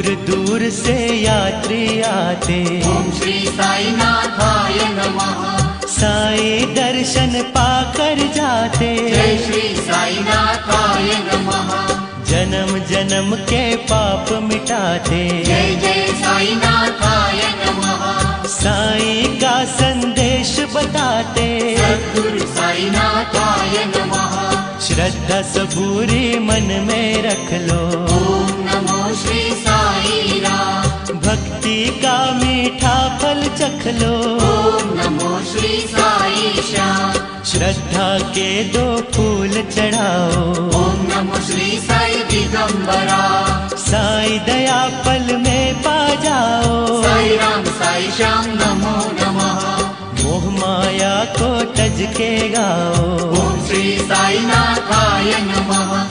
दूर दूर से यात्री आते। ओम श्री साईनाथाय नमः। साईं दर्शन पाकर जाते। जय श्री साईनाथाय नमः। जन्म जन्म के पाप मिटाते। जय जय साईनाथाय नमः। साईं का संदेश बताते। सद्गुरु साईनाथाय नमः। श्रद्धा सबूरी मन में रख लो। ओम नमो श्री साई राम। भक्ति का मीठा फल चख लो। ओम नमो श्री साई श्याम। श्रद्धा के 2 फूल चढ़ाओ। ओम नमो श्री साई दिगंबरा। साई दया पल में पा जाओ। साई राम साई श्याम नमो नमः। मोह माया को तज के गाओ। ओम श्री साईनाथाय नमः।